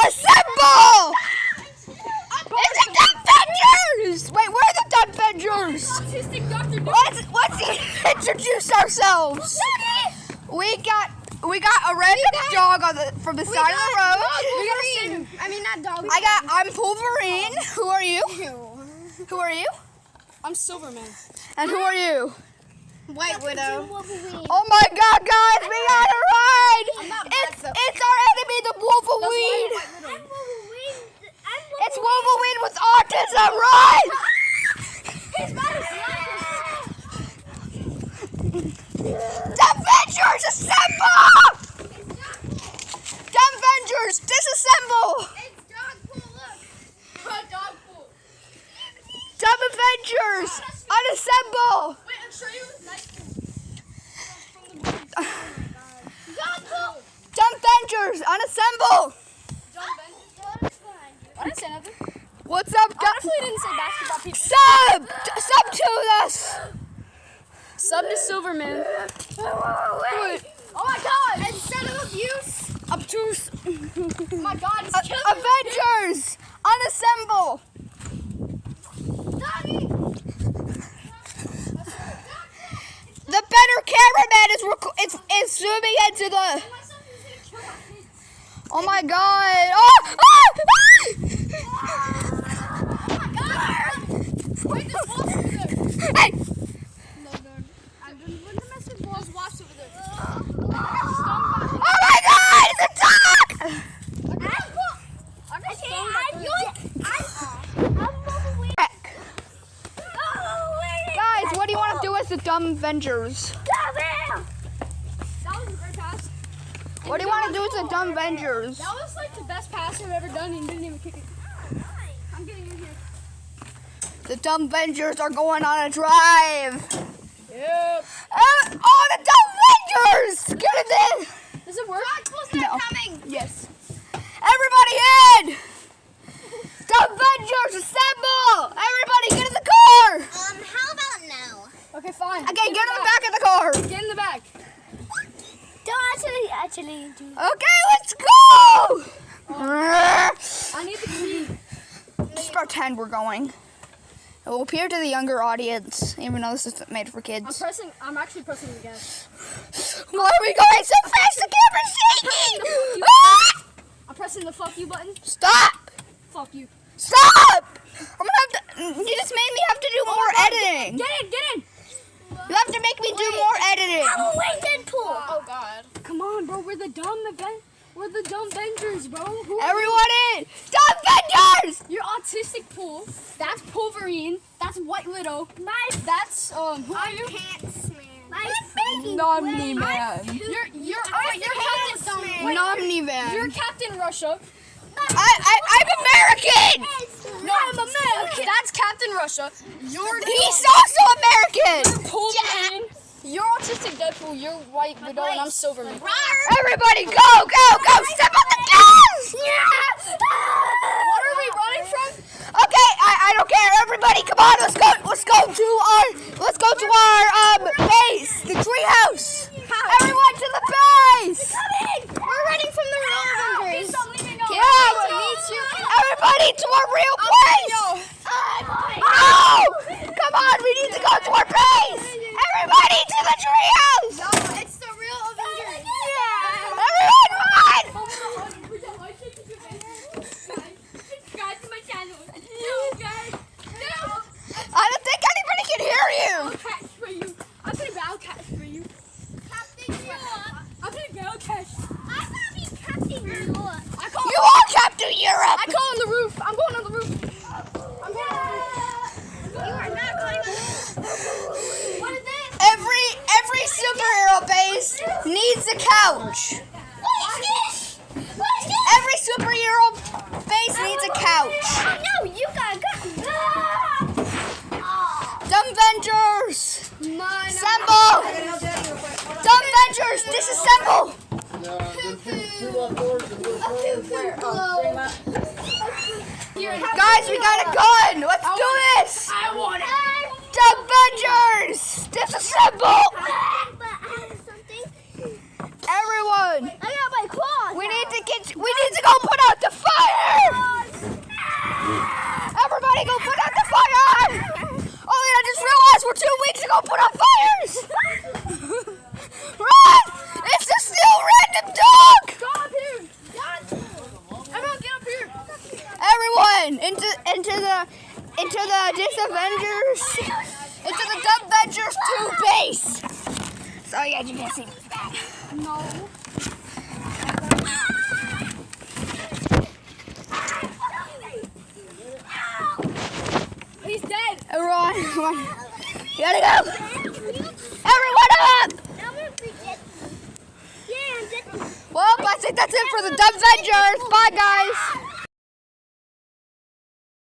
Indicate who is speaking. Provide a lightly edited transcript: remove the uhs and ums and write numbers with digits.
Speaker 1: Assemble! It's the Avengers! Wait, where are the Avengers? Let's introduce ourselves. We got a random dog from the side of the road.
Speaker 2: We gotta save him. I mean, not dog.
Speaker 1: I'm Wolverine. Who are you? Who are you?
Speaker 2: I'm Silverman.
Speaker 1: And who are you?
Speaker 2: White Widow.
Speaker 1: Oh my God, guys, we gotta ride! It's our enemy, the Wolverine. It's Wolverine with autism, run! The Avengers, assemble! The Avengers, disassemble! The Avengers, unassemble!
Speaker 2: Wait, I'm sure you
Speaker 1: The Avengers, unassemble!
Speaker 2: I didn't say nothing.
Speaker 1: What's up, guys?
Speaker 2: Honestly, I didn't say basketball people.
Speaker 1: Sub to us!
Speaker 2: Sub to Silverman.
Speaker 1: Wait.
Speaker 2: Oh my God! Instead of abuse, obtuse. Oh my God, it's killing me.
Speaker 1: Avengers, unassemble! The better cameraman is zooming into the. Oh my God! Oh!
Speaker 2: Wait, this wall's over there.
Speaker 1: Hey!
Speaker 2: No, I didn't want to mess with walls. Wasp over there.
Speaker 1: Oh my God! It's a dog! Guys, what do you want to do as the dumb Avengers?
Speaker 2: That was a great pass.
Speaker 1: What do you want to do as the dumb Avengers?
Speaker 2: That was like the best pass I've ever done and you didn't even kick it. I'm getting in here.
Speaker 1: The dumb Avengers are going on a drive.
Speaker 2: Yep.
Speaker 1: Oh, the dumb Avengers! Get it in!
Speaker 2: Does it work?
Speaker 1: No.
Speaker 2: Coming.
Speaker 1: Yes. Everybody in! The Avengers, assemble! Everybody get in the car!
Speaker 3: How about now?
Speaker 2: Okay, fine.
Speaker 1: Okay, get in the back of the car.
Speaker 2: Get in the back.
Speaker 3: Don't actually do.
Speaker 1: Okay, let's go!
Speaker 2: I need the key.
Speaker 1: Just pretend we're going. It will appear to the younger audience, even though this is made for kids.
Speaker 2: I'm actually pressing the gas.
Speaker 1: Why are we going so fast? The camera's shaking! Ah!
Speaker 2: I'm pressing the fuck you button.
Speaker 1: Stop!
Speaker 2: Fuck you.
Speaker 1: Stop! I'm gonna have to. You just made me have to do more editing.
Speaker 2: Get in.
Speaker 1: You have to make me do more editing.
Speaker 3: Wait, Deadpool.
Speaker 2: Oh God. Come on, bro. We're the dumb Avengers, bro.
Speaker 1: Everyone in! Dumb Avengers!
Speaker 2: You're autistic pool. That's Wolverine. That's White Widow. That's who are you?
Speaker 3: Pants man.
Speaker 1: Nomni man.
Speaker 2: You're Captain.
Speaker 1: Nomni man.
Speaker 2: You're Captain Russia.
Speaker 1: I'm American!
Speaker 2: No, I'm American. That's Captain Russia.
Speaker 1: He's also American!
Speaker 2: Wolverine. You're autistic Deadpool. You're White Widow, and I'm Silverman.
Speaker 1: Everybody go! Step on the gas!
Speaker 2: What are we running from?
Speaker 1: Okay, I don't care. Everybody, come on, let's go to our base, the treehouse. Everyone to the base.
Speaker 3: We're running from the real Avengers.
Speaker 1: Everybody to our real place. No! Come on, we need to go to our base. Everybody to the treehouse.
Speaker 2: No, it's the real Avengers.
Speaker 1: Everyone run!
Speaker 2: Guys, to my channel. Guys.
Speaker 1: I don't think anybody can hear you.
Speaker 2: Catch for you. I'm gonna battle catch for you.
Speaker 3: Captain Europe.
Speaker 2: I'm gonna battle catch.
Speaker 3: I want to be Captain Europe.
Speaker 1: You are Captain Europe.
Speaker 2: I call on the roof. I'm going on the roof.
Speaker 3: You are not going to. What is this?
Speaker 1: Every superhero base needs a couch.
Speaker 3: What is this?
Speaker 1: Every superhero base needs a couch.
Speaker 3: Oh no, you got
Speaker 1: Dumb Avengers, assemble! Dumb Avengers, disassemble! Guys, we got a gun! Let's do this!
Speaker 2: I want it.
Speaker 1: Dumb Avengers, disassemble! Everyone,
Speaker 3: I got my claws.
Speaker 1: we need to go put out the fire! Avengers. Into the Dumb Avengers 2 base. Sorry guys, you can't see me.
Speaker 2: No. He's dead.
Speaker 1: Everyone, come on. You gotta go. Everyone up. Well, I think that's it for the Dumb Avengers. Bye, guys.